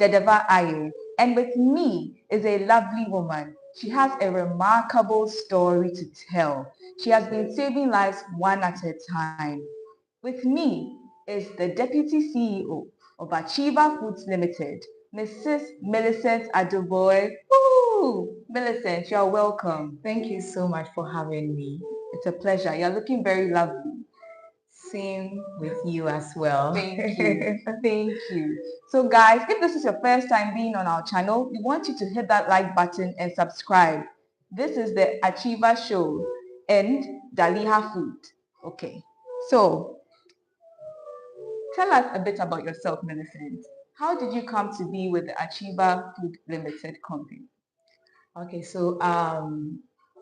Dedeva Aye. And with me is a lovely woman. She has a remarkable story to tell. She has been saving lives one at a time. With me is the Deputy CEO of Achiever Foods Limited, Mrs. Millicent Adoboy. Woo! Millicent, you're welcome. Thank you so much for having me. It's a pleasure. You're looking very lovely. Same with you as well. Thank you. Thank you. So guys, if this is your first time being on our channel, we want you to hit that like button and subscribe. This is the Achiever Show and Daliha Food. Okay. So tell us a bit about yourself, Millicent. How did you come to be with the Achiever Food Limited company? Okay, so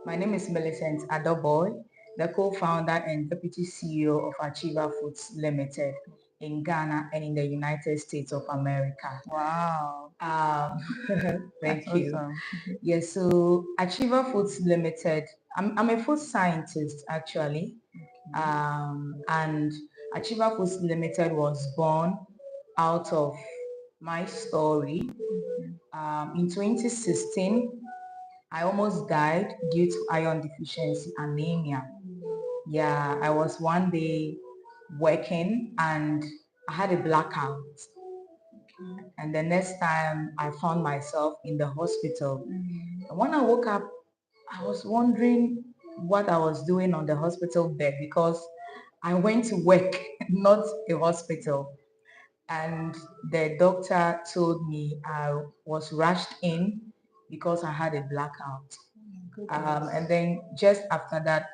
my name is Millicent Adoboy, the co-founder and deputy CEO of Achiever Foods Limited in Ghana and in the United States of America. Wow. Thank That's you. awesome. Yes, so Achiever Foods Limited, I'm a food scientist actually, and Achiever Foods Limited was born out of my story. In 2016, I almost died due to iron deficiency anemia. Yeah, I was one day working and I had a blackout. And the next time I found myself in the hospital. And when I woke up, I was wondering what I was doing on the hospital bed because I went to work, not a hospital. And the doctor told me I was rushed in because I had a blackout. And then just after that,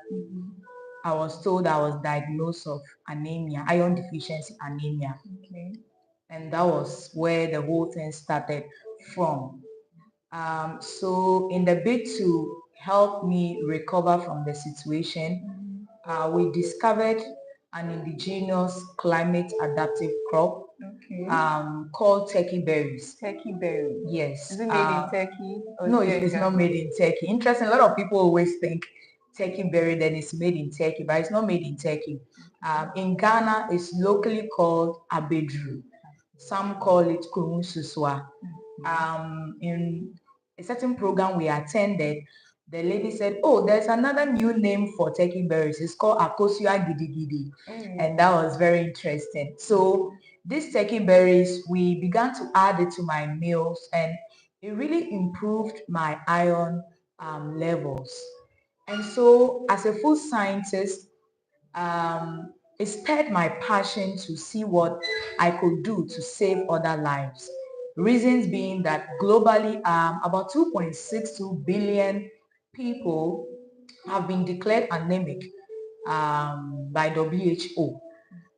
I was told I was diagnosed of anemia, iron deficiency anemia. Okay. And that was where the whole thing started from. So in the bid to help me recover from the situation, we discovered an indigenous climate adaptive crop called turkey berries. Turkey berry. Yes. Is it made in Turkey? Or No, is it it's not made in Turkey. Interesting. A lot of people always think turkey berry then it's made in Turkey, but it's not made in Turkey. In Ghana, it's locally called abedru. Some call it kurunsuswa. In a certain program we attended, the lady said, oh, there's another new name for turkey berries. It's called akosua gidigidi. And that was very interesting. So these turkey berries, we began to add it to my meals and it really improved my iron levels. And so as a food scientist, it stirred my passion to see what I could do to save other lives. Reasons being that globally, about 2.62 billion people have been declared anemic by WHO.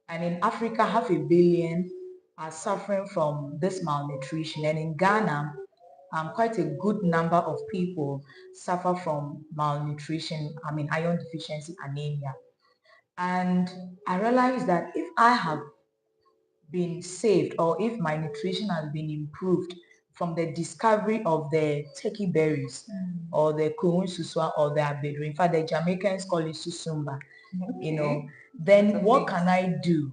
And in Africa, 500,000,000 are suffering from this malnutrition. And in Ghana, quite a good number of people suffer from malnutrition, iron deficiency anemia. And I realized that if I have been saved or if my nutrition has been improved from the discovery of the turkey berries or the kurun suswa or the abedu, in fact the Jamaicans call it susumba, then what can I do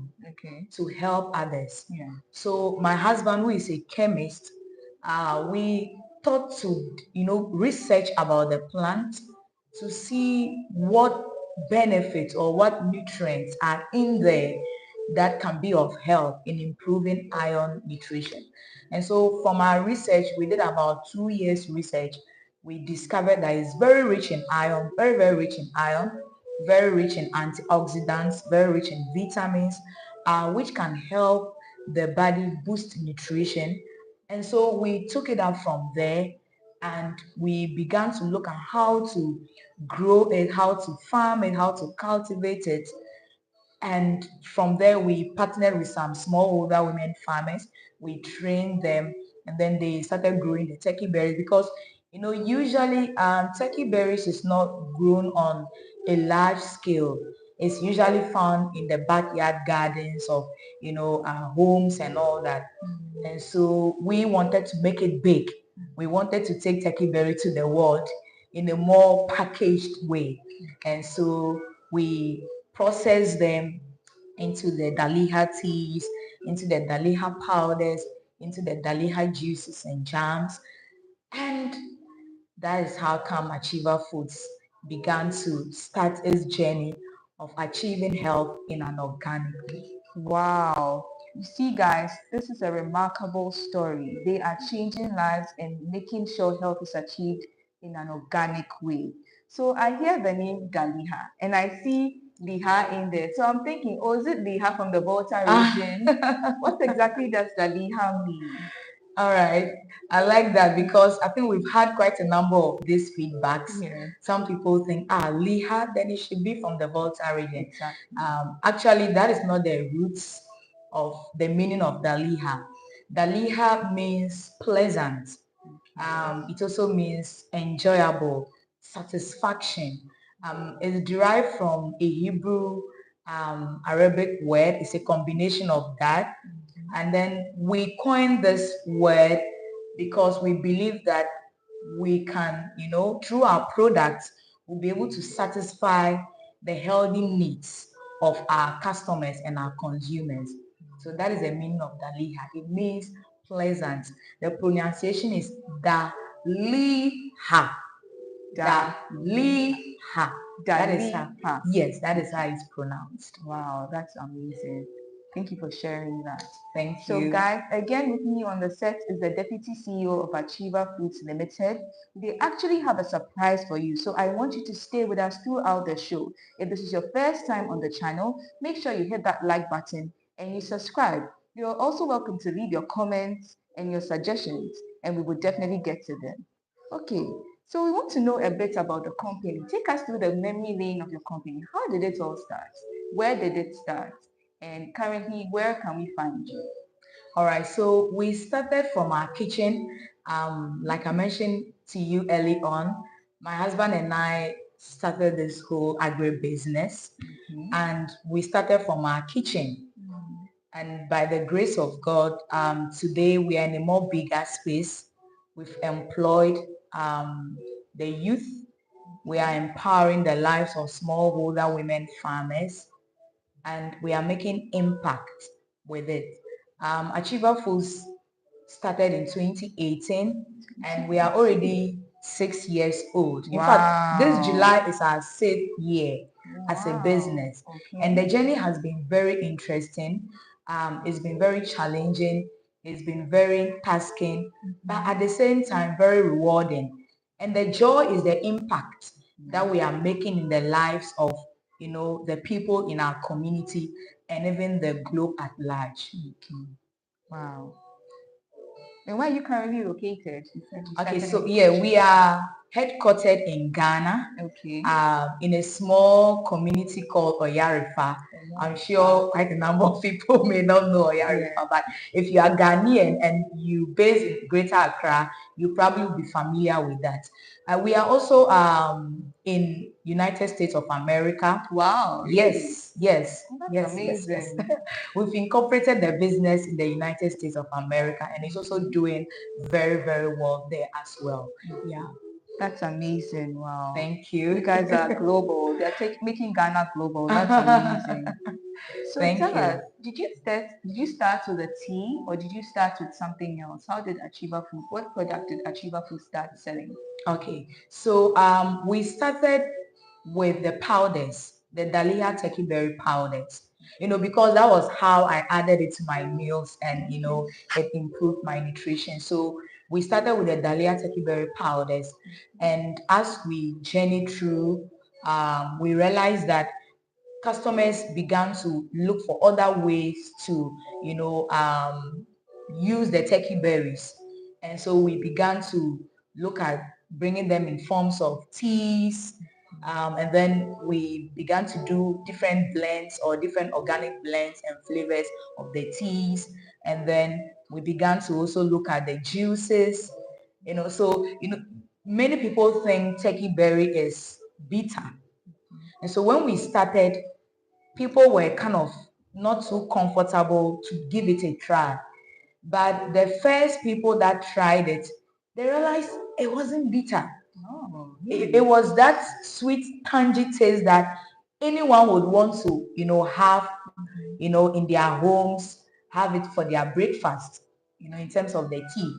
to help others? So my husband, who is a chemist, we thought to research about the plant to see what benefits or what nutrients are in there that can be of help in improving iron nutrition. And so from our research, we did about 2 years research. We discovered that it's very rich in iron, very, very rich in iron, very rich in antioxidants, very rich in vitamins, which can help the body boost nutrition. And so we took it up from there and we began to look at how to grow it, how to farm it, how to cultivate it. And from there, we partnered with some smallholder women farmers. We trained them, and then they started growing the turkey berries because, usually turkey berries is not grown on a large scale. It's usually found in the backyard gardens of, homes and all that. And so we wanted to make it big. We wanted to take turkey berry to the world in a more packaged way. And so we process them into the Daliha teas, into the Daliha powders, into the Daliha juices and jams. And that is how come Achiever Foods began to start its journey of achieving health in an organic way. Wow. You see, guys, this is a remarkable story. They are changing lives and making sure health is achieved in an organic way. So I hear the name Daliha and I see Liha in there. So I'm thinking, oh, is it Liha from the Volta region? What exactly does Daliha mean? All right. I like that because I think we've had quite a number of these feedbacks. Yeah, Some people think, Liha, then it should be from the Volta region. exactly. Actually, that is not the roots of the meaning of Daliha. Daliha means pleasant. It also means enjoyable, satisfaction. It's derived from a Hebrew Arabic word. It's a combination of that. And then we coined this word because we believe that we can, through our products, we'll be able to satisfy the healthy needs of our customers and our consumers. So that is the meaning of Daliha. It means pleasant. The pronunciation is Daliha. Daliha. That is how. Daliha. Yes, that is how it's pronounced. Wow, that's amazing. Thank you for sharing that. Thank So you. guys, again with me on the set is the Deputy CEO of Achiever Foods Limited. They actually have a surprise for you. So I want you to stay with us throughout the show. If this is your first time on the channel, make sure you hit that like button and you subscribe. You're also welcome to leave your comments and your suggestions and we will definitely get to them. Okay, so we want to know a bit about the company. Take us through the memory lane of your company. How did it all start? Where did it start? And currently, where can we find you? All right, so we started from our kitchen. Like I mentioned to you early on, my husband and I started this whole agribusiness, and we started from our kitchen. And by the grace of God, today we are in a more bigger space. We've employed the youth. We are empowering the lives of smallholder women farmers, and we are making impact with it. Achiever Foods started in 2018 and we are already 6 years old. In fact, this July is our 6th year as a business. And the journey has been very interesting. It's been very challenging. It's been very tasking, but at the same time, very rewarding. And the joy is the impact that we are making in the lives of, the people in our community and even the globe at large. Wow. And where are you currently located? Okay, so yeah, we are headquartered in Ghana, in a small community called Oyarifa. I'm sure quite a number of people may not know Oyarifa, but if you are Ghanaian and you base in Greater Accra, you probably will be familiar with that. We are also in United States of America. Wow. Really? Yes. That's amazing. Yes. We've incorporated the business in the United States of America, and it's also doing very, very well there as well. Yeah. That's amazing. Wow. Thank you. You guys are global. They're making Ghana global. That's amazing. So tell us, did you start with a tea or did you start with something else? How did Achiever Food, what product did Achiever Food start selling? Okay, so we started with the powders, the Daliha turkey berry powders, because that was how I added it to my meals and, it improved my nutrition. So we started with the Daliha turkey berry powders. And as we journeyed through, we realized that customers began to look for other ways to, use the turkey berries. And so we began to look at bringing them in forms of teas. And then we began to do different blends or different organic blends and flavors of the teas. And then we began to also look at the juices. So, many people think turkey berry is bitter. And so when we started, people were kind of not too comfortable to give it a try. But the first people that tried it, they realized it wasn't bitter. Oh, It was that sweet, tangy taste that anyone would want to, have, in their homes, have it for their breakfast. in terms of the tea.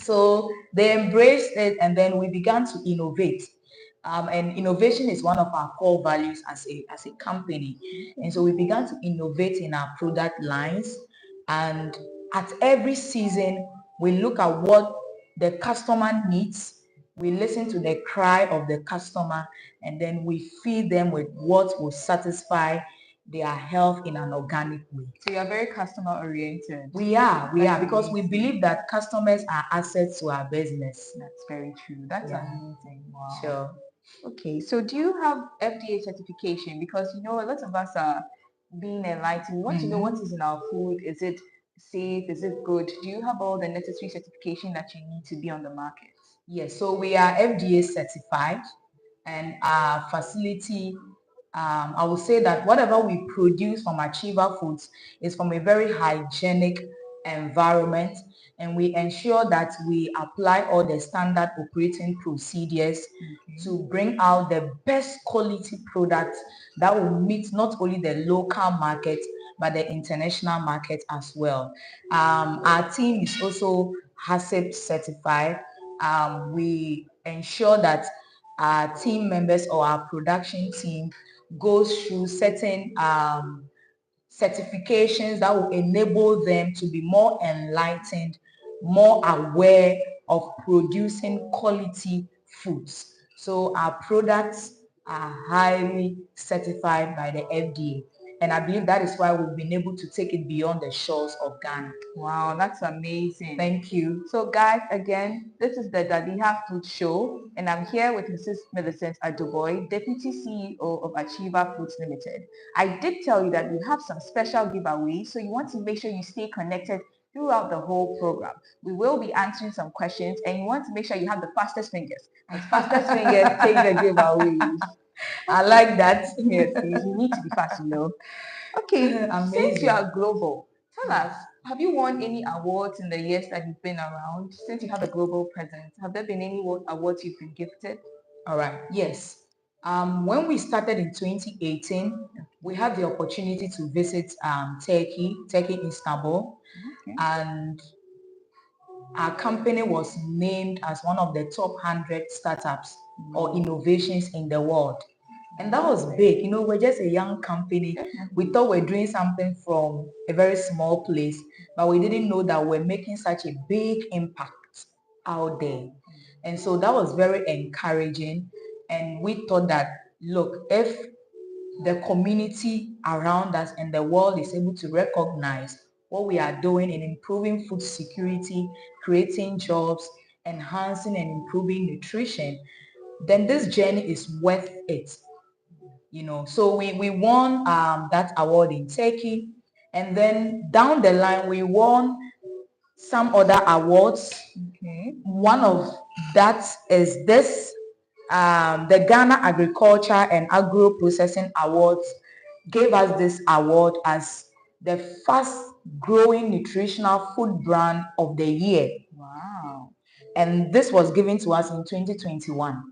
So they embraced it, and then we began to innovate. And innovation is one of our core values as a company. And so we began to innovate in our product lines. And at every season, we look at what the customer needs. We listen to the cry of the customer, and then we feed them with what will satisfy their health in an organic way. So you're very customer oriented. We are, That's because we amazing. believe that customers are assets to our business. That's very true. That's Yeah. amazing. Wow. Sure. Okay, so do you have FDA certification? Because a lot of us are being enlightened. We want to know what is in our food. Is it safe? Is it good? Do you have all the necessary certification that you need to be on the market? Yes, so we are FDA certified, and our facility, I would say that whatever we produce from Achiever Foods is from a very hygienic environment, and we ensure that we apply all the standard operating procedures to bring out the best quality products that will meet not only the local market but the international market as well. Our team is also HACCP certified. We ensure that our team members or our production team goes through certain certifications that will enable them to be more enlightened, more aware of producing quality foods. So our products are highly certified by the FDA. And I believe that is why we've been able to take it beyond the shores of Ghana. Wow, that's amazing. Thank you. So guys, again, this is the Daliha Food Show, and I'm here with Mrs. Millicent Aduboy, Deputy CEO of Achiever Foods Limited. I did tell you that we have some special giveaways, so you want to make sure you stay connected throughout the whole program. We will be answering some questions, and you want to make sure you have the fastest fingers. The fastest fingers take the giveaways. I like that. Yes, you need to be fast, Okay, since you are global, tell us, have you won any awards in the years that you've been around? Since you have a global presence, have there been any awards you've been gifted? All right, yes. When we started in 2018, we had the opportunity to visit Turkey, Istanbul, and our company was named as one of the top 100 startups or innovations in the world. And that was big. We're just a young company. We thought we're doing something from a very small place, but we didn't know that we're making such a big impact out there. And so that was very encouraging. And we thought that, look, if the community around us and the world is able to recognize what we are doing in improving food security, creating jobs, enhancing and improving nutrition, then this journey is worth it. So we won that award in Turkey, and then down the line we won some other awards. One of that is this, the Ghana Agriculture and Agro Processing Awards gave us this award as the fast growing nutritional food brand of the year. Wow. And this was given to us in 2021.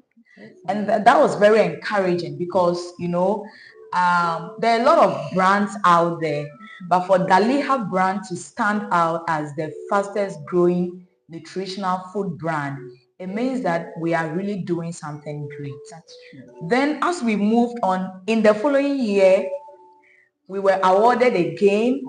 And that was very encouraging because, there are a lot of brands out there, but for Daliha brand to stand out as the fastest growing nutritional food brand, it means that we are really doing something great. That's true. Then as we moved on, in the following year, we were awarded again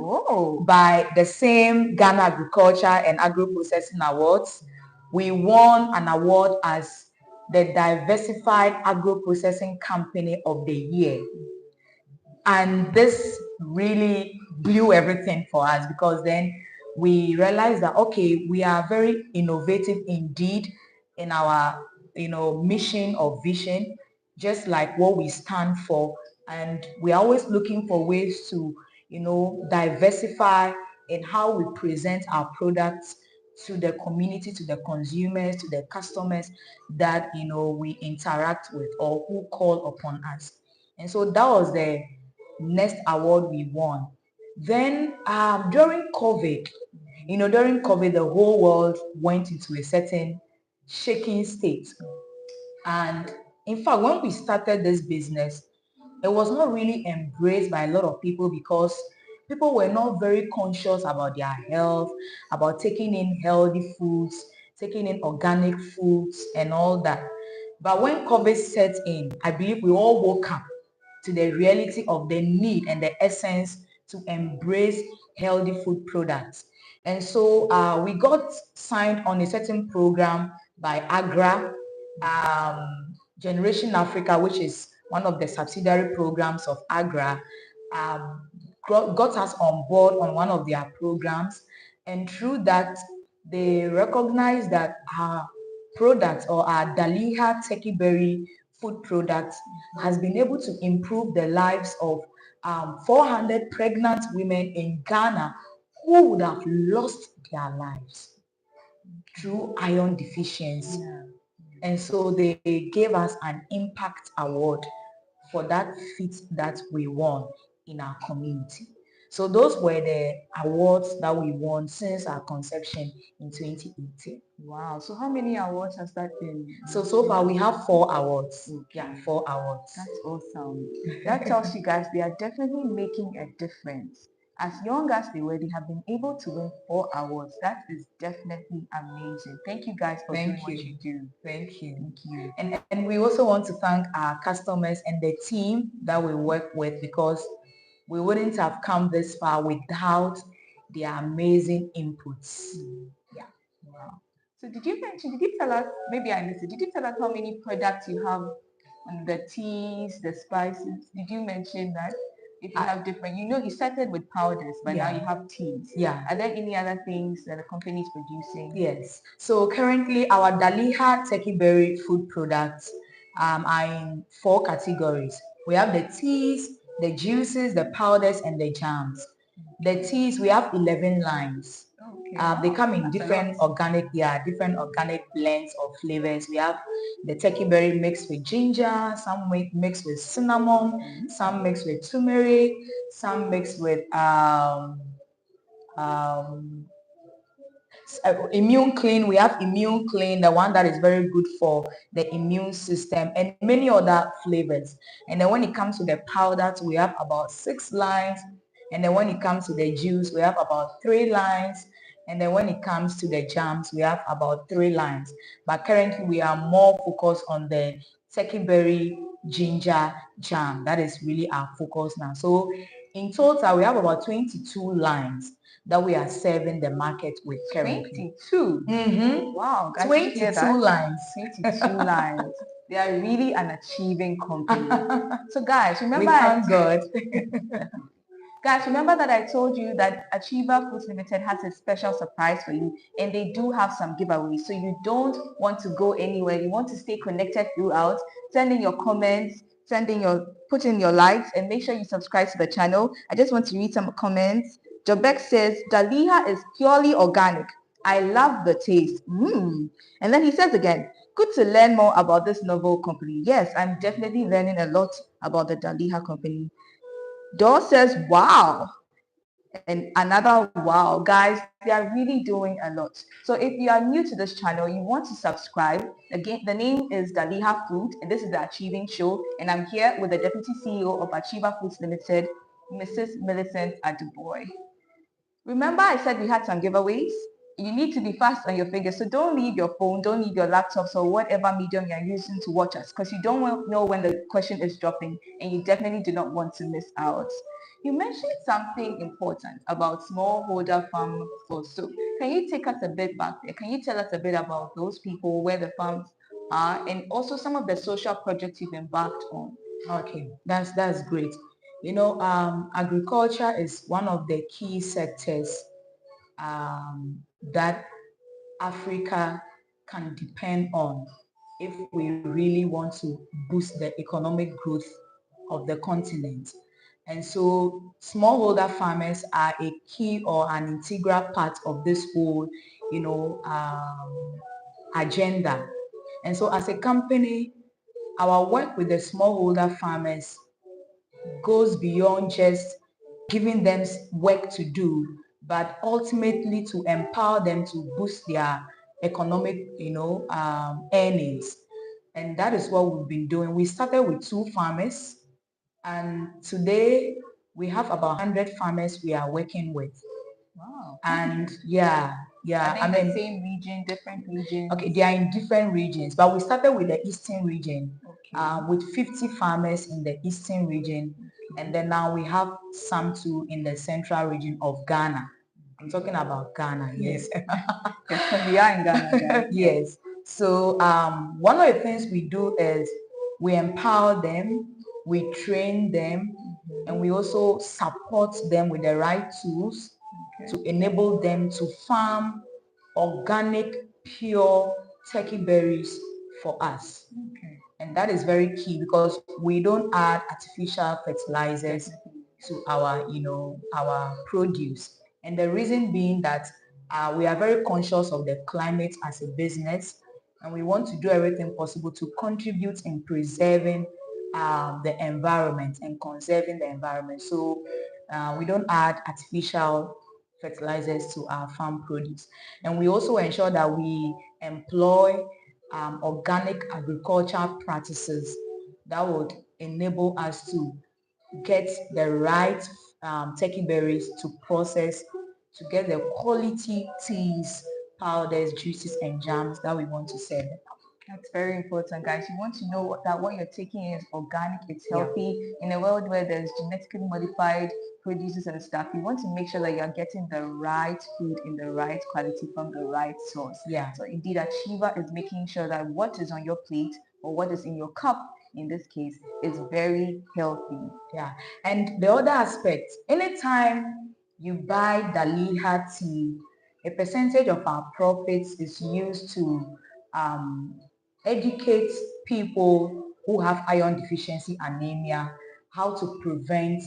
by the same Ghana Agriculture and Agro Processing Awards. We won an award as the Diversified Agro Processing Company of the Year. And this really blew everything for us, because then we realized that, okay, we are very innovative indeed in our, mission or vision, just like what we stand for. And we're always looking for ways to, diversify in how we present our products to the community, to the consumers, to the customers that, we interact with or who call upon us. And so that was the next award we won. Then during COVID, the whole world went into a certain shaking state. And in fact, when we started this business, it was not really embraced by a lot of people, because people were not very conscious about their health, about taking in healthy foods, taking in organic foods and all that. But when COVID set in, I believe we all woke up to the reality of the need and the essence to embrace healthy food products. And so we got signed on a certain program by AGRA, Generation Africa, which is one of the subsidiary programs of AGRA, um, got us on board on one of their programs. And through that, they recognized that our products or our Daliha Turkey Berry food products has been able to improve the lives of 400 pregnant women in Ghana who would have lost their lives through iron deficiency. And so they gave us an impact award for that feat that we won in our community. So those were the awards that we won since our conception in 2018. Wow. So how many awards has that been? So far we have 4 awards. Yeah, 4 awards. That's awesome. That tells you guys they are definitely making a difference. As young as they were, they have been able to win 4 awards. That is definitely amazing. Thank you guys for doing what you do. Thank you. Thank you. And we also want to thank our customers and the team that we work with, because we wouldn't have come this far without their amazing inputs. Yeah. Wow. So did you tell us, maybe I missed it, did you tell us how many products you have on the teas, the spices? Did you mention that? If you have different, you started with powders, but now you have teas. Yeah. Are there any other things that the company is producing? Yes. So currently our Daliha Turkey Berry food products are in 4 categories. We have the teas, the juices, the powders, and the jams. The teas, we have 11 lines. Okay. They come in That's a different lot. different organic blends of flavors. We have the turkey berry mixed with ginger, some mixed with cinnamon, some mixed with turmeric, some mixed with um, immune clean. We have immune clean, the one that is very good for the immune system, and many other flavors. And then when it comes to the powders, we have about 6 lines. And then when it comes to the juice, we have about 3 lines. And then when it comes to the jams, we have about 3 lines. But currently we are more focused on the turkey berry ginger jam. That is really our focus now. So in total, we have about 22 lines that we are serving the market with currently. 22. Mm-hmm. Wow, guys, did you hear 22 that? lines. 22 lines. They are really an achieving company. So guys, remember We thank God. Guys, remember that I told you that Achiever Foods Limited has a special surprise for you, and they do have some giveaways. So you don't want to go anywhere. You want to stay connected throughout. Send in your comments, put in your likes, and make sure you subscribe to the channel. I just want to read some comments. Jobek says, Daliha is purely organic. I love the taste. And then he says again, good to learn more about this novel company. Yes, I'm definitely learning a lot about the Daliha company. Dor says, wow. And another wow. Guys, they are really doing a lot. So if you are new to this channel, you want to subscribe. Again, the name is Daliha Food, and this is the Achieving Show. And I'm here with the Deputy CEO of Achiever Foods Limited, Mrs. Millicent Aduboy. Remember I said we had some giveaways? You need to be fast on your fingers. So don't leave your phone, don't leave your laptops or whatever medium you're using to watch us, because you don't know when the question is dropping, and you definitely do not want to miss out. You mentioned something important about smallholder farm also. Can you take us a bit back there? Can you tell us a bit about those people, where the farms are, and also some of the social projects you've embarked on? Okay, that's great. Agriculture is one of the key sectors that Africa can depend on if we really want to boost the economic growth of the continent. And so smallholder farmers are a key or an integral part of this whole, agenda. And so as a company, our work with the smallholder farmers goes beyond just giving them work to do, but ultimately to empower them to boost their economic, earnings. And that is what we've been doing. We started with 2 farmers, and today we have about 100 farmers we are working with. Wow. And yeah, Are they in the same region, different regions? okay, they are in different regions, but we started with the eastern region, Okay. with 50 farmers in the eastern region, and then now we have some too in the central region of Ghana. I'm talking about Ghana, yes. We are in Ghana, guys. Yes. So one of the things we do is we empower them, we train them, and we also support them with the right tools to enable them to farm organic, pure turkey berries for us. And that is very key because we don't add artificial fertilizers to our, our produce. And the reason being that we are very conscious of the climate as a business, and we want to do everything possible to contribute in preserving the environment and conserving the environment. So we don't add artificial fertilizers to our farm produce. And we also ensure that we employ organic agricultural practices that would enable us to get the right turkey berries to process to get the quality teas, powders, juices, and jams that we want to sell. That's very important, guys. You want to know that what you're taking is organic, it's healthy. In a world where there's genetically modified produces and stuff, you want to make sure that you're getting the right food in the right quality from the right source. Yeah. So indeed, Achiever is making sure that what is on your plate or what is in your cup, in this case, is very healthy. Yeah. And the other aspect, anytime you buy Daliha tea, a percentage of our profits is used to educate people who have iron deficiency anemia how to prevent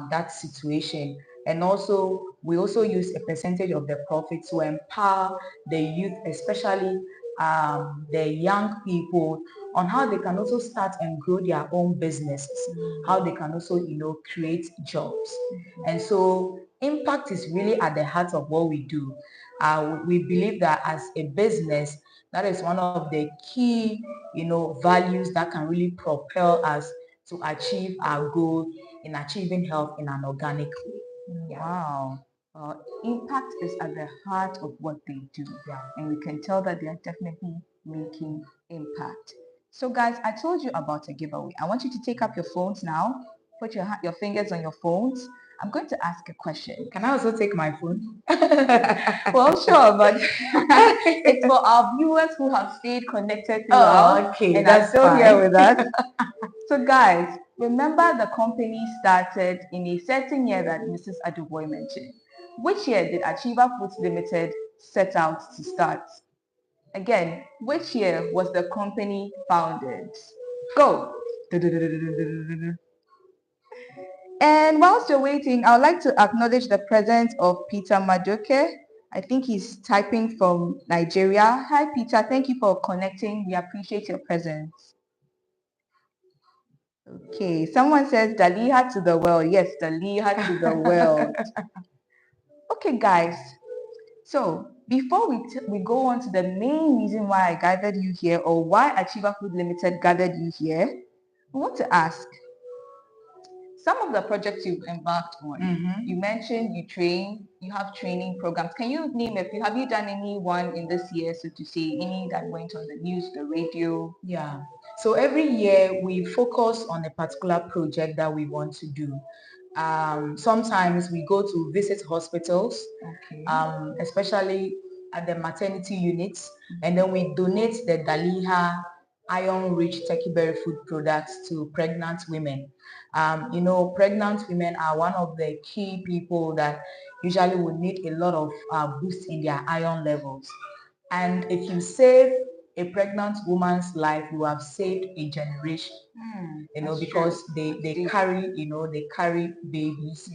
that situation. And also, we also use a percentage of the profit to empower the youth, especially the young people, on how they can also start and grow their own businesses, how they can also, create jobs. And so impact is really at the heart of what we do. We believe that as a business, that is one of the key, values that can really propel us to achieve our goal in achieving health in an organic way. Yeah. Wow. Impact is at the heart of what they do. Yeah. And we can tell that they are definitely making impact. So guys, I told you about a giveaway. I want you to take up your phones now. Put your fingers on your phones. I'm going to ask a question. Can I also take my phone? Well, sure, but it's for our viewers who have stayed connected throughout. Oh, okay, and that's are still fine. here with us. So guys, remember the company started in a certain year that Mrs. Aduboy mentioned. Which year did Achiever Foods Limited set out to start? Again, which year was the company founded? Go! And whilst you're waiting, I would like to acknowledge the presence of Peter Madoke. I think he's typing from Nigeria. Hi, Peter. Thank you for connecting. We appreciate your presence. Okay, someone says Daliha to the world. Yes, Daliha to the world. Okay, guys. So before we go on to the main reason why I gathered you here or why Achiever Food Limited gathered you here, I want to ask, some of the projects you've embarked on, you mentioned you have training programs. Can you name a few? Have you done any one in this year, so to say, any that went on the news, the radio? Yeah. So every year we focus on a particular project that we want to do. Sometimes we go to visit hospitals, especially at the maternity units, and then we donate the Daliha iron-rich turkey berry food products to pregnant women. Pregnant women are one of the key people that usually would need a lot of boost in their iron levels. And if you save a pregnant woman's life, you have saved a generation. Because they carry, they carry babies,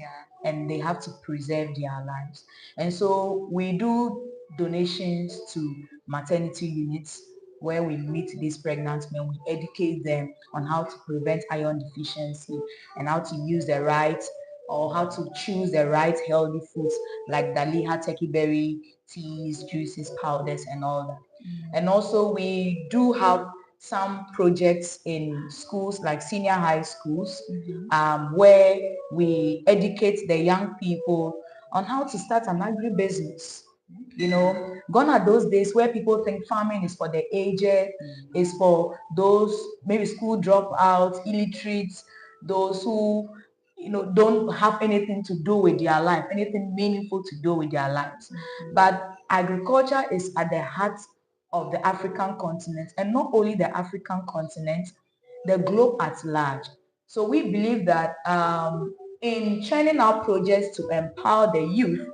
and they have to preserve their lives. And so we do donations to maternity units where we meet these pregnant men, we educate them on how to prevent iron deficiency and how to use the right or how to choose the right healthy foods like Daliha turkey berry teas, juices, powders, and all that. And also we do have some projects in schools like senior high schools, where we educate the young people on how to start an agribusiness. Gone are those days where people think farming is for the aged, is for those maybe school dropouts, illiterates, those who don't have anything to do with their life, anything meaningful to do with their lives. But agriculture is at the heart of the African continent, and not only the African continent, the globe at large. So we believe that in churning out projects to empower the youth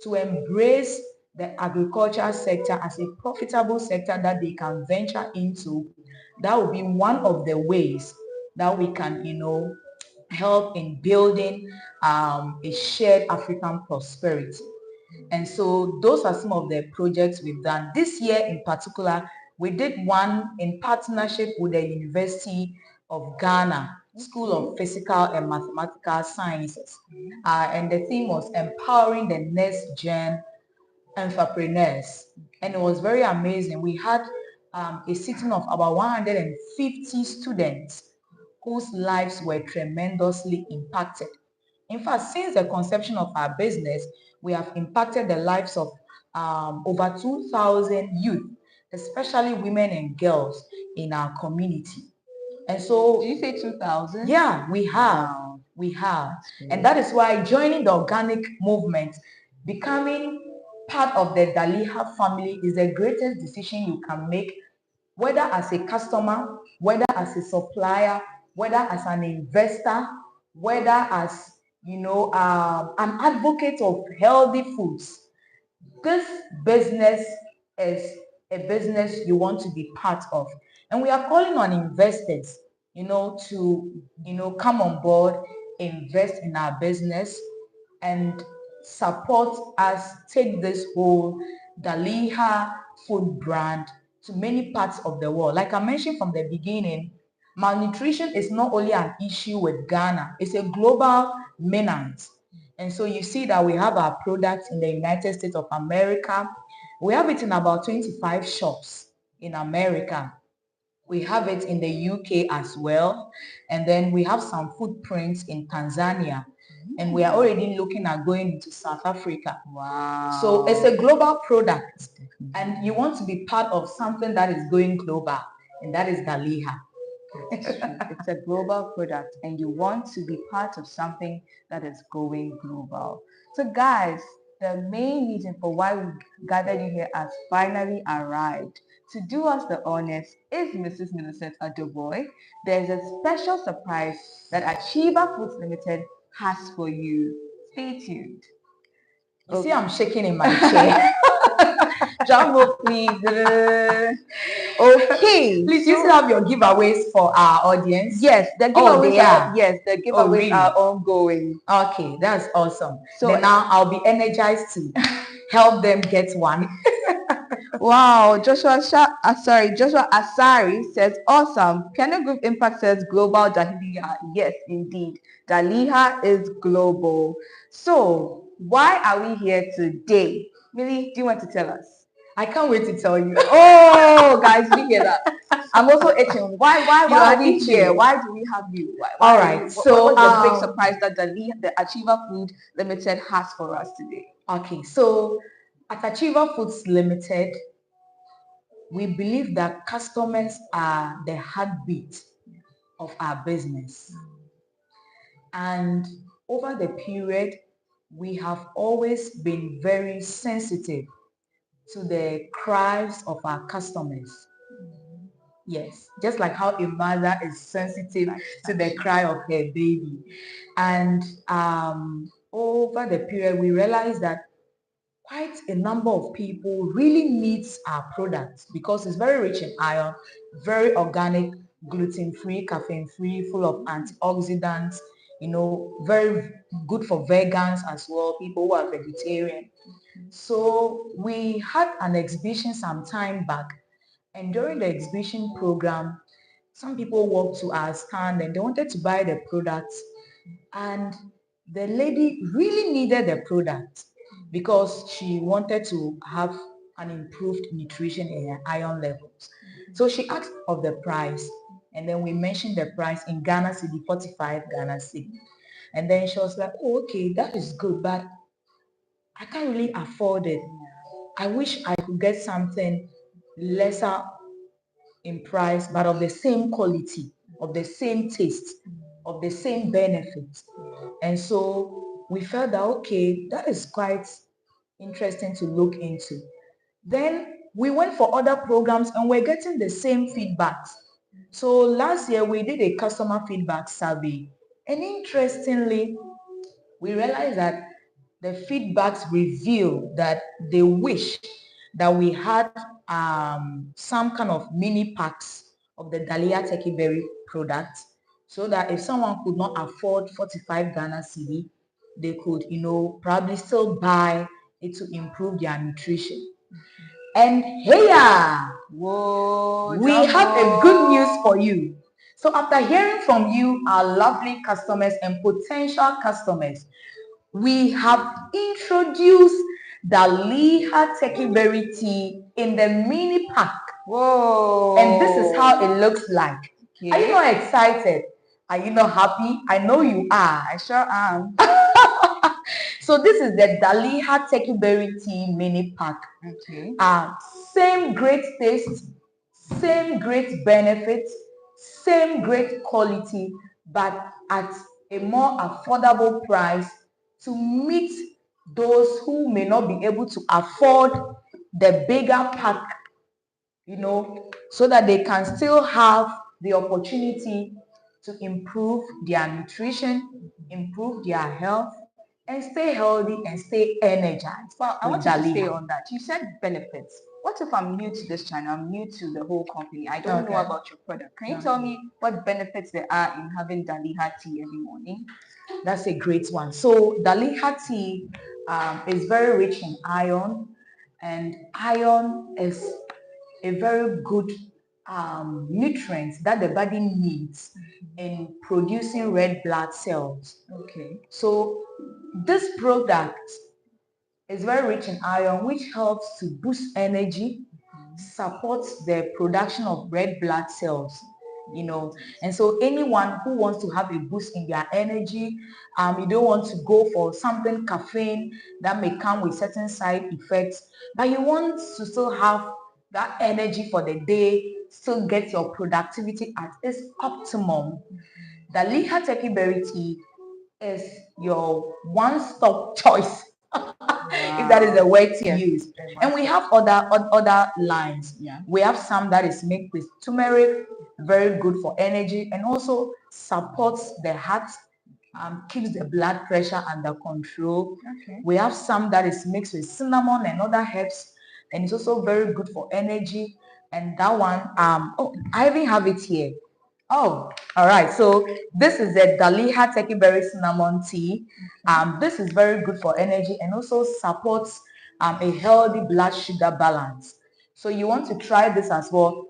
to embrace the agriculture sector as a profitable sector that they can venture into, that will be one of the ways that we can, help in building a shared African prosperity. And so those are some of the projects we've done. This year in particular, we did one in partnership with the University of Ghana, School of Physical and Mathematical Sciences. And the theme was empowering the next gen entrepreneurs. And it was very amazing. We had a sitting of about 150 students whose lives were tremendously impacted. In fact, since the conception of our business, we have impacted the lives of over 2,000 youth, especially women and girls in our community. And so, Did you say 2000? yeah, we have. Wow. We have. And that is why joining the organic movement, becoming part of the Daliha family is the greatest decision you can make, whether as a customer, whether as a supplier, whether as an investor, whether as, an advocate of healthy foods. This business is a business you want to be part of. And we are calling on investors, to, come on board, invest in our business and support us take this whole Daliha food brand to many parts of the world. Like I mentioned from the beginning, malnutrition is not only an issue with Ghana, it's a global menace. And so you see that we have our products in the United States of America. We have it in about 25 shops in America. We have it in the UK as well. And then we have some footprints in Tanzania. And we are already looking at going into South Africa. Wow. So it's a global product. And you want to be part of something that is going global. And that is Daliha. It's a global product and you want to be part of something that is going global. So guys, the main reason for why we gathered you here has finally arrived. To do us the honors is Mrs. Millicent Adoboy. There's a special surprise that Achiever Foods Limited has for you. Stay tuned. You see, I'm shaking in my chair. Drum roll, please. Okay. Please, you still have your giveaways for our audience? Yes, the giveaways the giveaways really? are ongoing. Okay, that's awesome. So then now I'll be energized to help them get one. Wow, Joshua Asari says, awesome. Piano Group Impact says global Daliha. Yes, indeed. Daliha is global. So why are we here today? Millie, do you want to tell us? I can't wait to tell you. Oh, guys, we hear that. I'm also itching. Why are we itching. here? Why do we have you? All right. So what's the big surprise that the Achiever Food Limited has for us today? Okay, so at Achiever Foods Limited, we believe that customers are the heartbeat of our business. And over the period, we have always been very sensitive to the cries of our customers. Yes, just like how a mother is sensitive to the cry of her baby. And over the period, we realized that quite a number of people really needs our products because it's very rich in iron, very organic, gluten-free, caffeine-free, full of antioxidants, very good for vegans as well, people who are vegetarian. So we had an exhibition some time back, and during the exhibition program, some people walked to our stand and they wanted to buy the products, and the lady really needed the product because she wanted to have an improved nutrition in her iron levels. So she asked of the price, and then we mentioned the price in Ghana cedi, 45 Ghana cedi. And then she was like, oh, okay, that is good, but I can't really afford it. I wish I could get something lesser in price, but of the same quality, of the same taste, of the same benefit. And so we felt that, okay, that is quite interesting to look into. Then we went for other programs and we're getting the same feedbacks. So last year we did a customer feedback survey, and interestingly, we realized that the feedbacks reveal that they wish that we had some kind of mini packs of the Daliha Turkey Berry product, so that if someone could not afford 45 Ghana cedi, they could, probably still buy it to improve their nutrition. And here, Whoa, we have a good news for you. So after hearing from you, our lovely customers and potential customers, we have introduced the Daliha Turkey Berry Tea in the mini pack. Whoa. And this is how it looks like. Okay. Are you not excited? Are you not happy? I know you are. I sure am. So this is the Daliha Turkey Berry Tea mini pack. Okay. Same great taste, same great benefits, same great quality, but at a more affordable price to meet those who may not be able to afford the bigger pack, so that they can still have the opportunity to improve their nutrition, improve their health, and stay healthy and stay energized. Well, I want you to Daliha. stay on that. You said benefits. What if I'm new to this channel? I'm new to the whole company. I don't know about your product. Can you tell me what benefits there are in having Daliha tea every morning? That's a great one. So Daliha tea is very rich in iron, and iron is a very good nutrient that the body needs in producing red blood cells. Okay. So this product is very rich in iron, which helps to boost energy, supports the production of red blood cells. And so anyone who wants to have a boost in their energy, you don't want to go for something caffeine that may come with certain side effects, but you want to still have that energy for the day, still get your productivity at its optimum. The Daliha Turkey Berry Tea is your one-stop choice. If that is the word to use. And we have other lines. Yeah. We have some that is made with turmeric, very good for energy, and also supports the heart, keeps the blood pressure under control. Okay. We have some that is mixed with cinnamon and other herbs, and it's also very good for energy. And that one, I even have it here. Oh, all right. So this is the Daliha Turkey Berry Cinnamon Tea. This is very good for energy and also supports a healthy blood sugar balance. So you want to try this as well.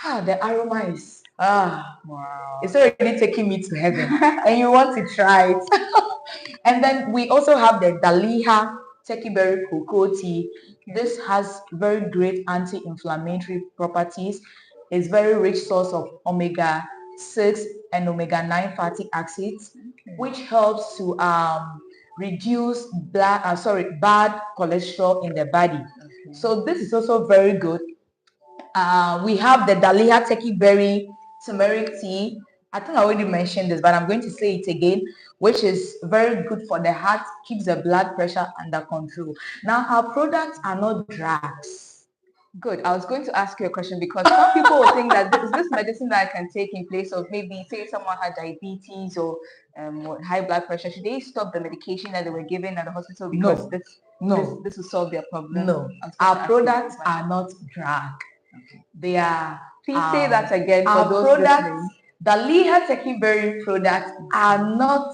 The aroma is Wow. it's already taking me to heaven, and you want to try it. And then we also have the Daliha Turkey Berry Cocoa Tea. This has very great anti-inflammatory properties. It's very rich source of omega-6 and omega-9 fatty acids, which helps to reduce bad cholesterol in the body. So this is also very good. We have the Daliha Turkey Berry Turmeric Tea. I think I already mentioned this, but I'm going to say it again, which is very good for the heart, keeps the blood pressure under control. Now, our products are not drugs. Good. I was going to ask you a question because some people will think that is this medicine that I can take in place of maybe say someone had diabetes or high blood pressure. Should they stop the medication that they were given at the hospital because this will solve their problem? No, our products are not drug. Okay. They are. Please say that again for those products, listening. The Daliha Turkey Berry products are not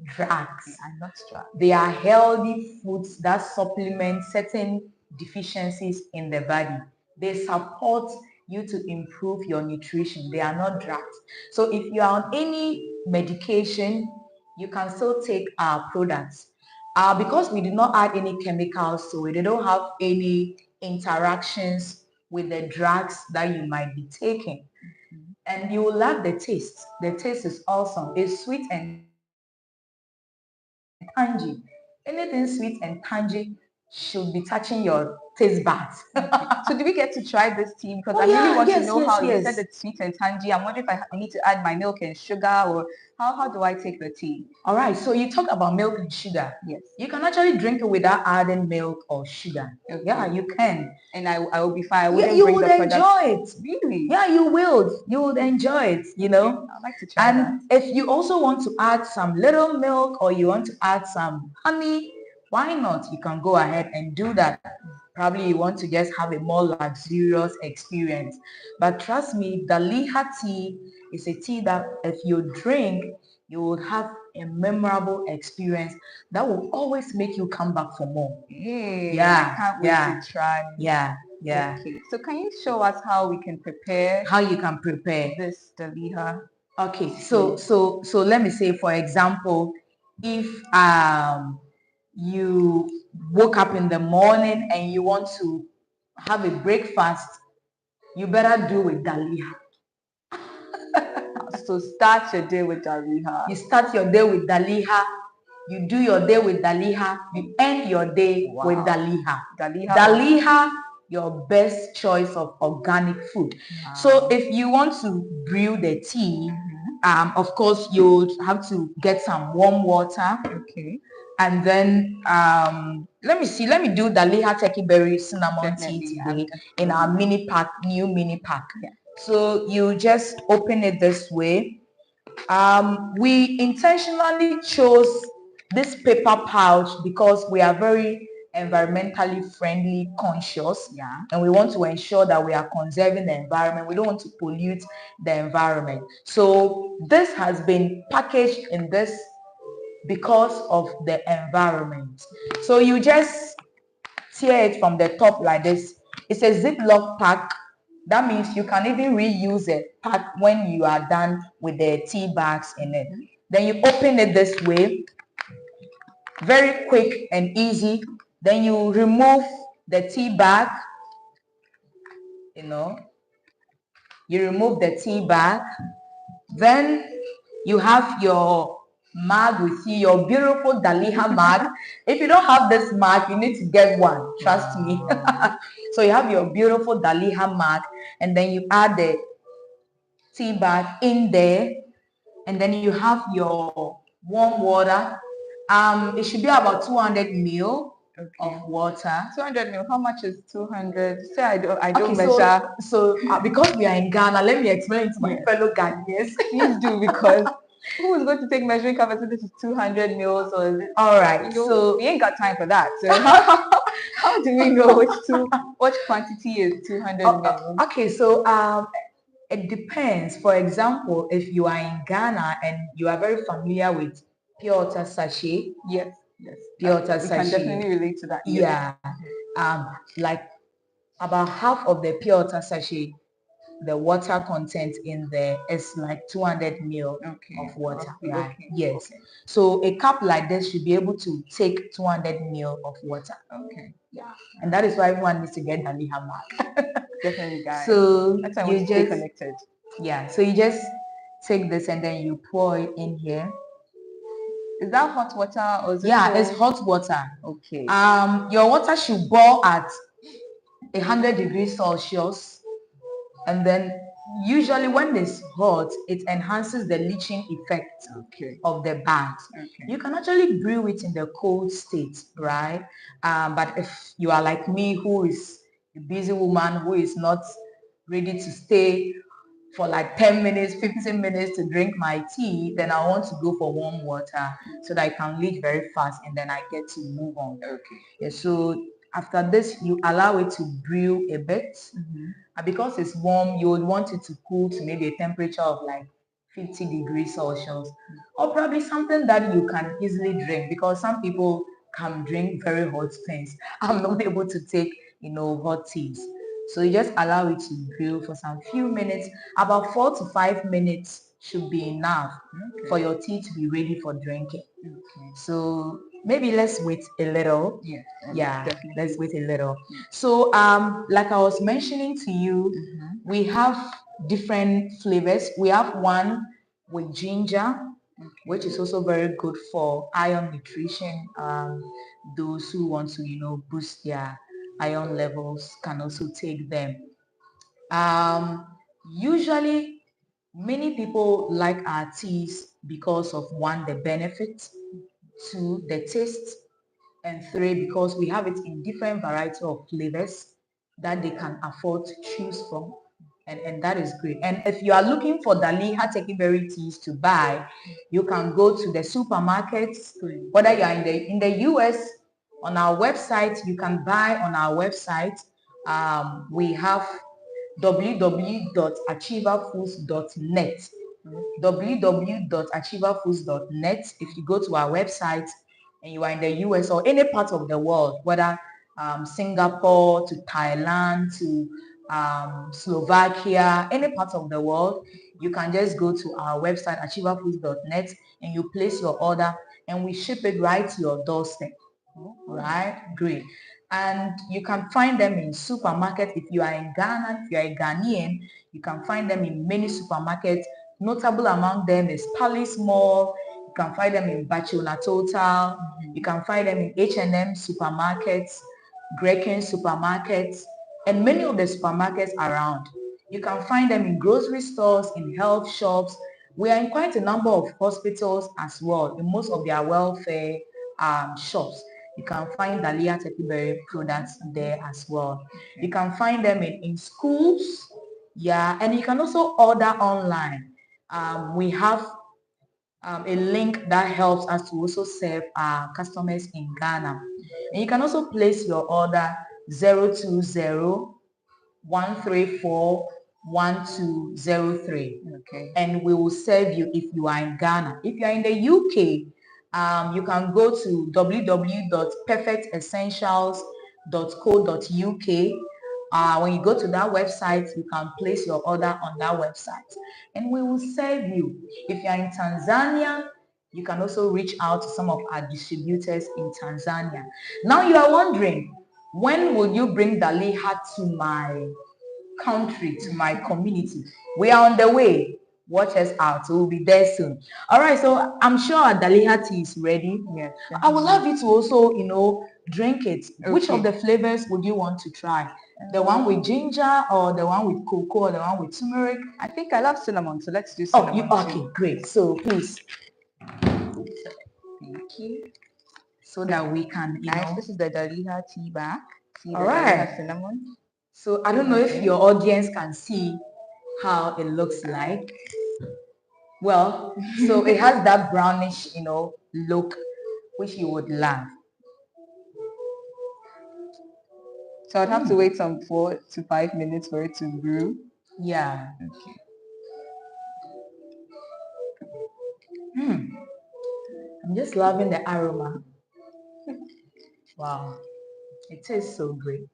drugs. They are not drugs. They are healthy foods that supplement certain deficiencies in the body. They support you to improve your nutrition. They are not drugs. So if you are on any medication, you can still take our products. Because we do not add any chemicals to it, they don't have any interactions with the drugs that you might be taking. And you will love the taste. The taste is awesome. It's sweet and tangy. Anything sweet and tangy should be touching your taste buds. So do we get to try this tea? Because Oh I really yeah, want to yes, know yes, how you said yes. it's sweet and tangy. I'm wondering if I need to add my milk and sugar, or how do I take the tea? All right, so you talk about milk and sugar. Yes. You can actually drink it without adding milk or sugar. Okay. Yeah, you can. And I will be fine. I Yeah, wouldn't you bring would the product. enjoy it. Really? Yeah, you will. You would enjoy it, you know. I'd like to try that. And if you also want to add some little milk or you want to add some honey, why not? You can go ahead and do that. Probably you want to just have a more luxurious experience. But trust me, Daliha tea is a tea that if you drink, you will have a memorable experience that will always make you come back for more. I can't wait to try. Yeah. Okay. So can you show us how we can prepare How you can prepare this Daliha? Okay, so let me say, for example, if you woke up in the morning and you want to have a breakfast, you better do with Daliha. So start your day with Daliha. You start your day with Daliha. You do your day with Daliha. You end your day with Daliha. Daliha, your best choice of organic food. Wow. So if you want to brew the tea, of course you have to get some warm water. Okay. And then let me do Daliha turkey berry cinnamon tea today in our new mini pack. Yeah. So you just open it this way. We intentionally chose this paper pouch because we are very environmentally friendly conscious, and we want to ensure that we are conserving the environment. We don't want to pollute the environment. So this has been packaged in this because of the environment. So you just tear it from the top like this. It's a Ziploc pack. That means you can even reuse a pack when you are done with the tea bags in it. Then you open it this way, very quick and easy. Then you remove the tea bag, you remove the tea bag. Then you have your mug with you, your beautiful Daliha mug. If you don't have this mug, you need to get one, trust me. So you have your beautiful Daliha mug, and then you add the tea bag in there, and then you have your warm water. It should be about 200 ml of water. 200 mil. How much is 200? Say I don't measure. So because we are in Ghana, let me explain to my fellow Ghanaians. Please do, because who is going to take measuring cup and say this is 200 mils, or is it? All right, so we ain't got time for that. So how do we know which quantity is 200 mils? Okay, so it depends. For example, if you are in Ghana and you are very familiar with pure water sachet. Yes. Pure water we sachet. can definitely relate to that. Yeah. Like about half of the pure water sachet, the water content in there is like 200 ml of water. Right? Okay. Yes. Okay. So a cup like this should be able to take 200 ml of water. Okay. Yeah. And that is why everyone needs to get Daliha mark. Definitely, guys. So that's why you stay connected. Yeah. So you just take this and then you pour it in here. Is that hot water or is it it's hot water. Okay. Your water should boil at 100 degrees Celsius, and then usually when it's hot, it enhances the leaching effect of the bags. You can actually brew it in the cold state, right? But if you are like me, who is a busy woman who is not ready to stay for like 10 minutes, 15 minutes to drink my tea, then I want to go for warm water so that I can leach very fast and then I get to move on. Okay. Yeah, so after this, you allow it to brew a bit. And because it's warm, you would want it to cool to maybe a temperature of like 50 degrees Celsius, or probably something that you can easily drink, because some people can drink very hot things. I'm not able to take, hot teas. So you just allow it to brew for some few minutes. About 4 to 5 minutes should be enough for your tea to be ready for drinking. So maybe let's wait a little. Yes. Yeah, Definitely. let's wait a little. So like I was mentioning to you, we have different flavors. We have one with ginger, which is also very good for iron nutrition. Those who want to, boost their iron levels can also take them. Um, Usually, many people like our teas because of one, the benefits, two, the taste, and three, because we have it in different variety of flavors that they can afford to choose from. And that is great. And if you are looking for Daliha berry teas to buy, you can go to the supermarkets, whether you are in the US, on our website, you can buy on our website. We have www.achieverfoods.net, www.achieverfoods.net. If you go to our website and you are in the US or any part of the world, whether Singapore to Thailand to Slovakia, any part of the world, you can just go to our website achieverfoods.net and you place your order and we ship it right to your doorstep. Right? Great. And you can find them in supermarkets. If you are in Ghana, if you are a Ghanaian, you can find them in many supermarkets. Notable among them is Palace Mall. You can find them in Bachuna Total. You can find them in H&M supermarkets, Grekin supermarkets, and many of the supermarkets around. You can find them in grocery stores, in health shops. We are in quite a number of hospitals as well, in most of their welfare shops. You can find Daliha Berry products there as well. You can find them in schools, yeah, and you can also order online. We have a link that helps us to also serve our customers in Ghana. And you can also place your order 020-134-1203. Okay. And we will serve you if you are in Ghana. If you are in the UK, you can go to www.perfectessentials.co.uk. When you go to that website, you can place your order on that website and we will serve you. If you are in Tanzania, you can also reach out to some of our distributors in Tanzania. Now you are wondering, when will you bring Daliha to my country, to my community? We are on the way. Watch us out. We'll be there soon. All right, so I'm sure our Daliha tea is ready. Yes. I would love you to also, drink it. Okay. Which of the flavors would you want to try? The one with ginger or the one with cocoa or the one with turmeric? I think I love cinnamon, so let's do cinnamon. Okay, great. So please. Thank you. So that we can, Guys, this is the Daliha tea bag. See all the right. Daliha cinnamon. So I don't know if your audience can see how it looks like. Well, so it has that brownish, look, which you would love. So I'd have to wait some 4 to 5 minutes for it to brew. Yeah. Okay. I'm just loving the aroma. Wow. It tastes so great.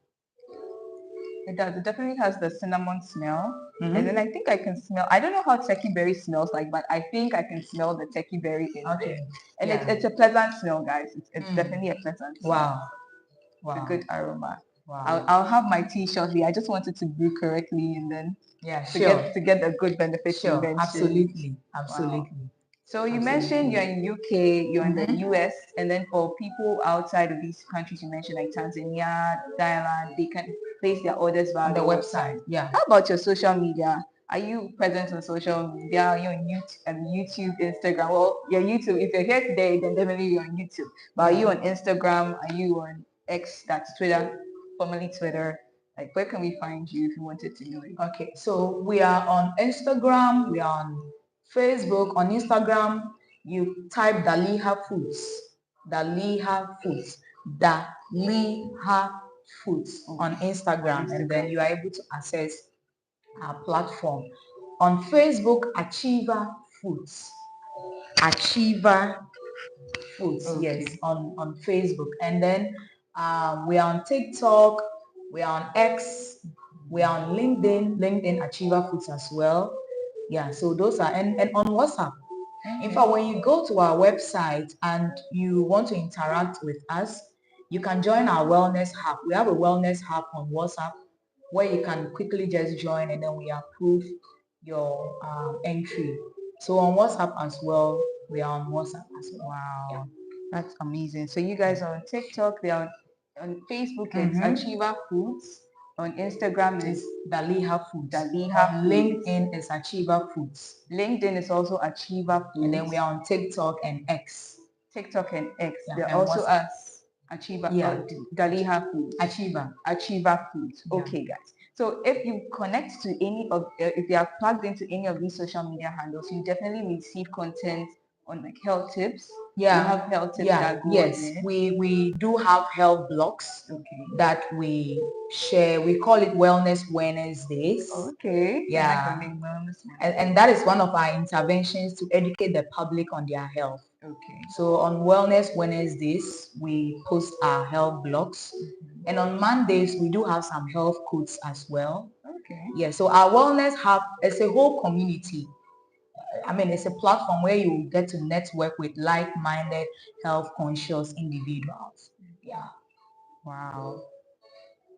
It does. It definitely has the cinnamon smell. And then I think I can smell, I don't know how techie berry smells like, but I think I can smell the techie berry in there. And it's a pleasant smell, guys. It's definitely a pleasant smell. Wow. It's a good aroma. Wow. I'll have my tea shortly. I just wanted to brew correctly and then to get the good benefits you mentioned. Absolutely. Wow. So you mentioned you're in UK, you're in the US, and then for people outside of these countries you mentioned like Tanzania, Thailand, they can place their orders via the website. Yeah. How about your social media? Are you present on social media? Are you on YouTube, Instagram? Well, your YouTube, if you're here today, then definitely you're on YouTube. But are you on Instagram? Are you on X, that's Twitter, formerly Twitter? Like, where can we find you if you wanted to know it? Okay, so we are on Instagram, we are on Facebook. On Instagram, you type Daliha Foods. Daliha Foods. Daliha Foods on Instagram, and then you are able to access our platform. On Facebook, Achiever Foods. Achiever Foods, yes, on Facebook. And then we are on TikTok, we are on X, we are on LinkedIn Achiever Foods as well. Yeah, so those are, and on WhatsApp. In fact, when you go to our website and you want to interact with us, you can join our wellness hub. We have a wellness hub on WhatsApp where you can quickly just join and then we approve your entry. So on WhatsApp as well, we are on WhatsApp as well. Wow, that's amazing. So you guys are on TikTok, they are on Facebook, it's Achiever Foods. On Instagram It's is Daliha Foods. Daliha On Foods. LinkedIn is Achiever Foods. LinkedIn is also Achiever Foods. And then we are on TikTok and X. TikTok and X. Yeah, They're and also WhatsApp. as Achiever, Yeah. Daliha Foods. Achiever Foods. Yeah. Okay, guys. So if you connect to any of, if you are plugged into any of these social media handles, you definitely receive content on like health tips. Yeah. You have health tips Yeah. that go Yes. on there. We do have health blogs that we share. We call it Wellness Wednesdays. Okay. Yeah. I like the name Wellness And that is one of our interventions to educate the public on their health. Okay. So on Wellness Wednesdays, we post our health blogs. And on Mondays, we do have some health quotes as well. Okay. Yeah, so our Wellness Hub is a whole community. I mean, it's a platform where you get to network with like-minded, health-conscious individuals. Yeah. Wow.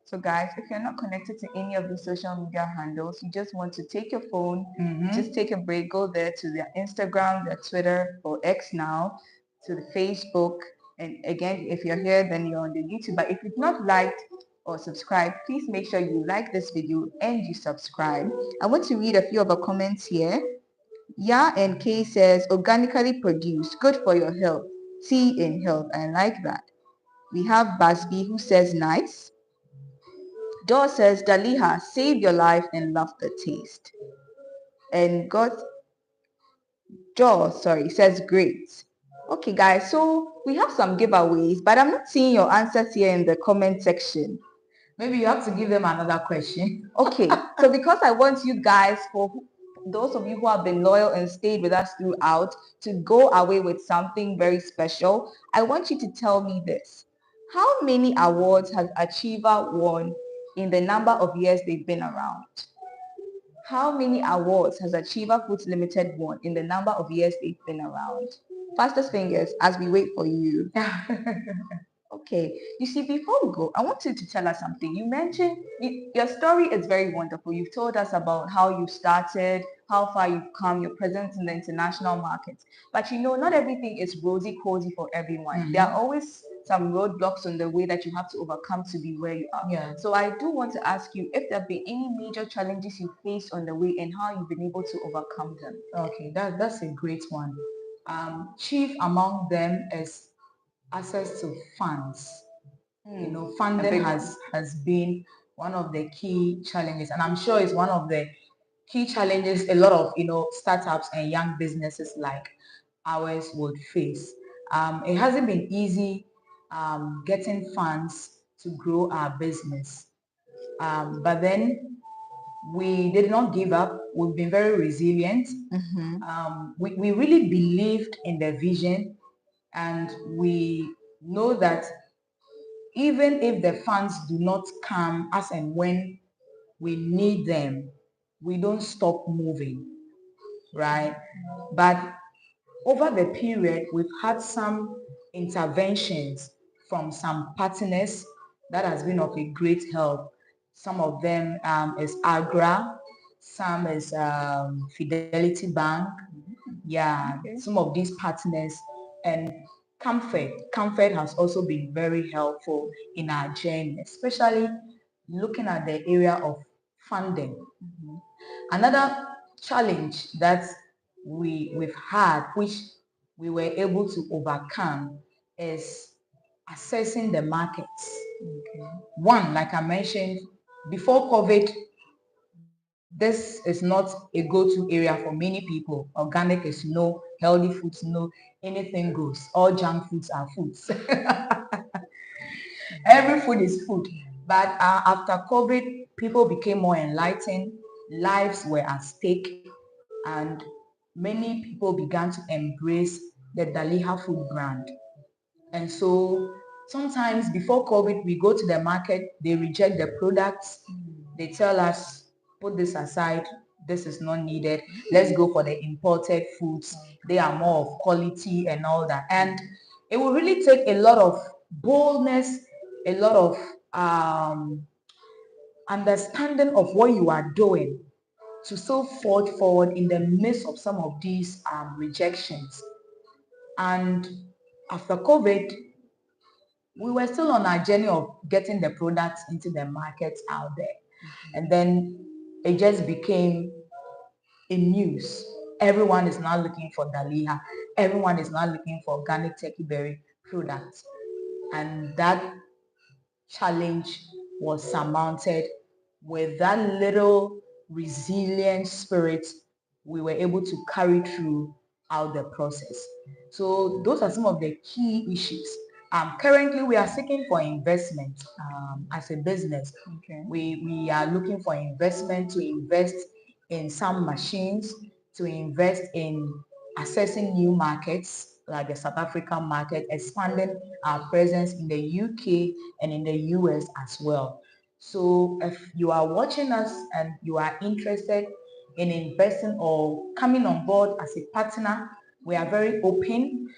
So guys, if you're not connected to any of the social media handles, you just want to take your phone, just take a break, go there to their Instagram, their Twitter, or X now, to the Facebook. And again, if you're here, then you're on the YouTube. But if you've not liked or subscribed, please make sure you like this video and you subscribe. I want to read a few of the comments here. Ya and K says, organically produced, good for your health. Tea in health. I like that. We have Basby who says nice. Dor says, Daliha, save your life and love the taste. And God, says great. Okay, guys, so we have some giveaways, but I'm not seeing your answers here in the comment section. Maybe you have to give them another question. Okay, so because I want you guys, for those of you who have been loyal and stayed with us throughout, to go away with something very special, I want you to tell me this. How many awards has Achiever won in the number of years they've been around? How many awards has Achiever Foods Limited won in the number of years they've been around? Fastest fingers as we wait for you. Okay, you see, before we go, I want you to tell us something. You mentioned your story is very wonderful. You've told us about how you started, how far you've come, your presence in the international markets. But you know, not everything is rosy cozy for everyone. There are always some roadblocks on the way that you have to overcome to be where you are. Yeah. So I do want to ask you if there have been any major challenges you faced on the way and how you've been able to overcome them. Okay, that's a great one. Chief among them is access to funds. You know, funding has been one of the key challenges, and I'm sure it's one of the key challenges a lot of startups and young businesses like ours would face. It hasn't been easy getting funds to grow our business, but then we did not give up. We've been very resilient. We really believed in the vision, and we know that even if the funds do not come as and when we need them, we don't stop moving, right? But over the period, we've had some interventions from some partners that has been of a great help. Some of them is Agra, some is Fidelity Bank. Yeah, some of these partners, and Comfort has also been very helpful in our journey, especially looking at the area of funding. Another challenge that we've had, which we were able to overcome, is assessing the markets. One, like I mentioned, before COVID, this is not a go-to area for many people. Organic is no, healthy foods no, anything goes. All junk foods are foods. Every food is food. But after COVID, people became more enlightened, lives were at stake, and many people began to embrace the Daliha food brand. And so sometimes before COVID, we go to the market, they reject the products, they tell us, put this aside, this is not needed. Let's go for the imported foods. They are more of quality and all that. And it will really take a lot of boldness, a lot of understanding of what you are doing to still forge forward in the midst of some of these rejections. And after COVID, we were still on our journey of getting the products into the markets out there. And then it just became a news. Everyone is now looking for Daliha. Everyone is now looking for organic turkey berry products. And that challenge was surmounted with that little resilient spirit we were able to carry through out the process. So those are some of the key issues. Currently, we are seeking for investment as a business. Okay. We are looking for investment to invest in some machines, to invest in accessing new markets like the South African market, expanding our presence in the UK and in the US as well. So if you are watching us and you are interested in investing or coming on board as a partner, we are very open.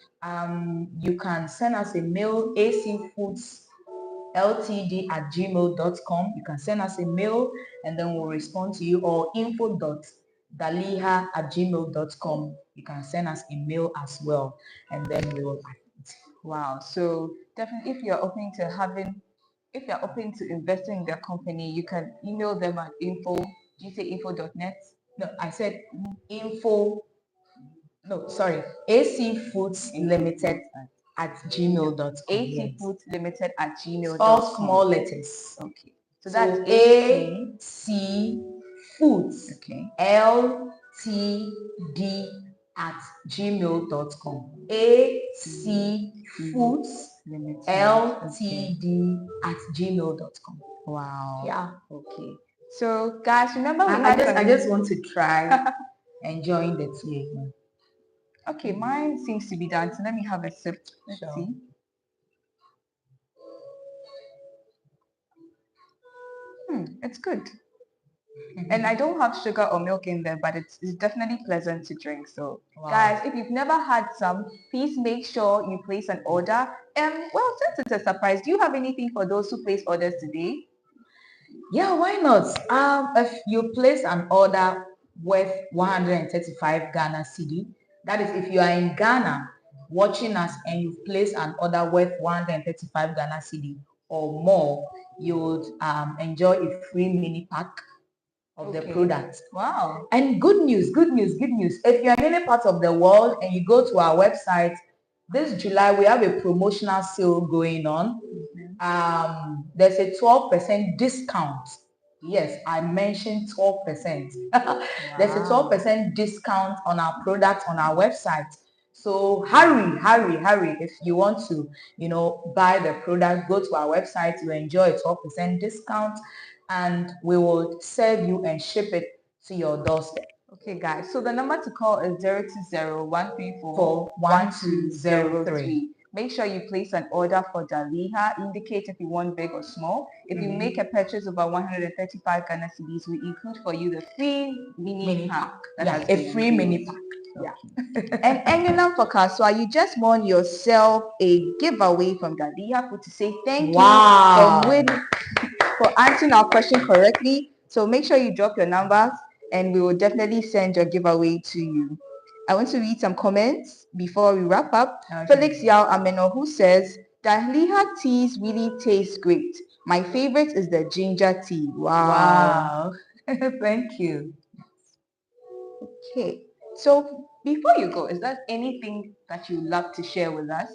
You can send us a mail, acfoodsltd@gmail.com. You can send us a mail and then we'll respond to you, or info.daliha@gmail.com. You can send us a mail as well and then we will act. Wow. So definitely, if you're open to investing in their company, you can email them at info. Do you say info.net? No, I said info. No, sorry, AC Foods Limited at gmail.com. AC Foods Limited at gmail.com. All small letters. Okay. So that's AC Foods. Okay. LTD at gmail.com. AC Foods Limited. LTD at gmail.com. Wow. Yeah. Okay. So guys, remember we I just want to try enjoying the tea again. Okay, mine seems to be done. So let me have a sip. Let's Sure. see. It's good. And I don't have sugar or milk in there, but it's definitely pleasant to drink. So guys, if you've never had some, please make sure you place an order. Well, since it's a surprise, do you have anything for those who place orders today? Yeah, why not? If you place an order worth 135 Ghana cedi, that is if you are in Ghana watching us and you've placed an order worth 135 Ghana cedi or more, you would enjoy a free mini pack of the product. Wow. And good news, good news, good news. If you're in any part of the world and you go to our website, this July we have a promotional sale going on. There's a 12% discount. Yes, I mentioned 12%. There's a 12% discount on our product on our website. So hurry, hurry, hurry. If you want to, buy the product, go to our website. You enjoy a 12% discount and we will serve you and ship it to your doorstep. Okay, guys. So the number to call is 020-134-1203. Make sure you place an order for Daliha. Indicate if you want big or small. If you make a purchase over 135 Ghana cedis, we include for you the free mini pack. A free mini pack. Yeah. And for Kaswa, you just won yourself a giveaway from Daliha to say thank you for answering our question correctly. So make sure you drop your numbers and we will definitely send your giveaway to you. I want to read some comments before we wrap up. Okay. Felix Yao Ameno, who says, Daliha teas really taste great. My favorite is the ginger tea. Wow. Thank you. Okay. So before you go, is there anything that you'd love to share with us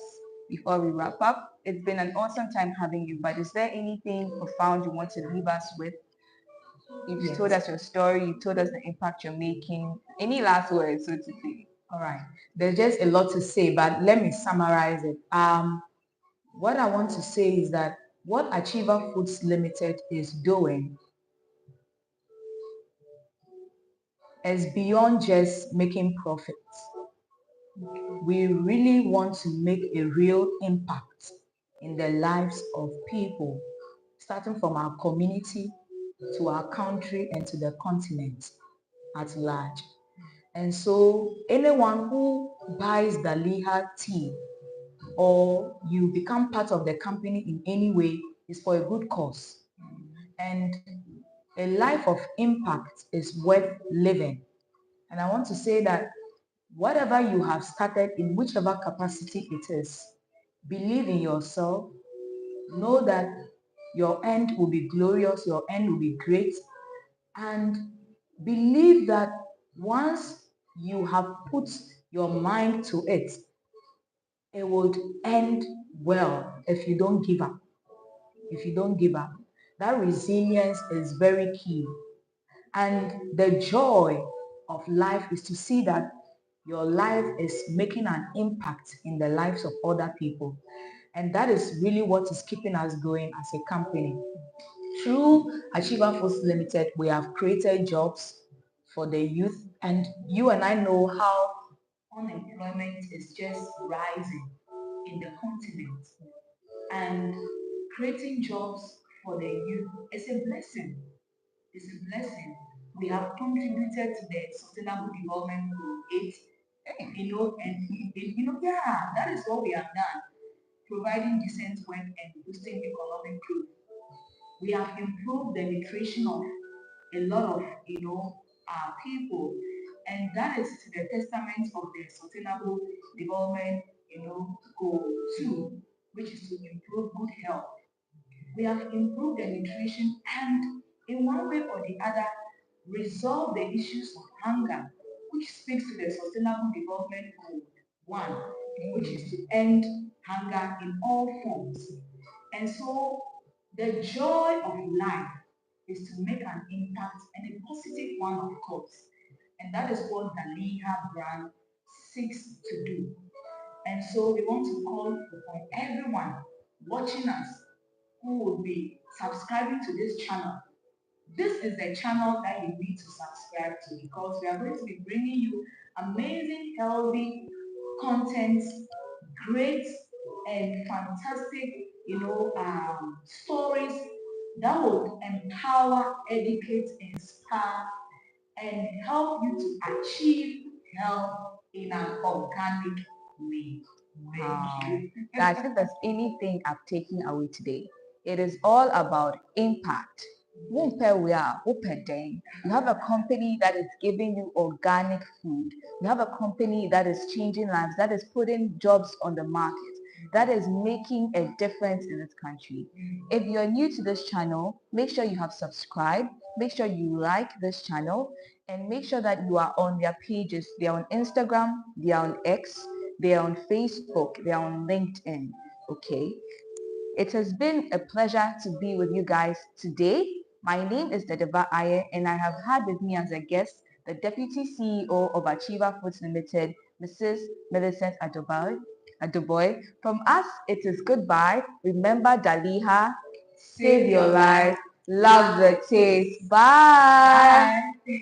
before we wrap up? It's been an awesome time having you, but is there anything profound you want to leave us with? You've told us your story, you told us the impact you're making. Any last words, so to say? All right. There's just a lot to say, but let me summarize it. What I want to say is that what Achiever Foods Limited is doing is beyond just making profits. We really want to make a real impact in the lives of people, starting from our community to our country and to the continent. at large. And so anyone who buys Daliha tea or you become part of the company in any way is for a good cause. And a life of impact is worth living. And I want to say that whatever you have started in whichever capacity it is, believe in yourself, know that your end will be glorious, your end will be great, and believe that once you have put your mind to it, it would end well if you don't give up. If you don't give up, that resilience is very key. And the joy of life is to see that your life is making an impact in the lives of other people. And that is really what is keeping us going as a company. Through Achiever Foods Limited, we have created jobs for the youth, and you and I know how unemployment is just rising in the continent. And creating jobs for the youth is a blessing. It's a blessing. We have contributed to the Sustainable Development Goal 8, yeah, that is what we have done, providing decent work and boosting economic growth. We have improved the nutrition of a lot of people, and that is to the testament of the sustainable development goal 2, which is to improve good health. We have improved the nutrition and in one way or the other resolve the issues of hunger, which speaks to the sustainable development goal 1, which is to end hunger in all forms. And so the joy of life is to make an impact, and a positive one, of course. And that is what the Daliha brand seeks to do. And so we want to call upon everyone watching us who will be subscribing to this channel. This is the channel that you need to subscribe to, because we are going to be bringing you amazing, healthy content, great and fantastic, stories that will empower, educate, inspire, and help you to achieve health in an organic way. Wow. Thank you. Guys, if there's anything I've taken away today, it is all about impact. We are open day. You have a company that is giving you organic food. You have a company that is changing lives, that is putting jobs on the market, that is making a difference in this country. If you're new to this channel, make sure you have subscribed, make sure you like this channel, and make sure that you are on their pages. They're on Instagram, they're on X, they're on Facebook, they're on LinkedIn. Okay. It has been a pleasure to be with you guys today. My name is Daliha, and I have had with me as a guest the Deputy CEO of Achiever Foods Limited, Mrs. Millicent Adoboy. From us, it is goodbye. Remember Daliha, save your life, love the taste. Bye. Bye.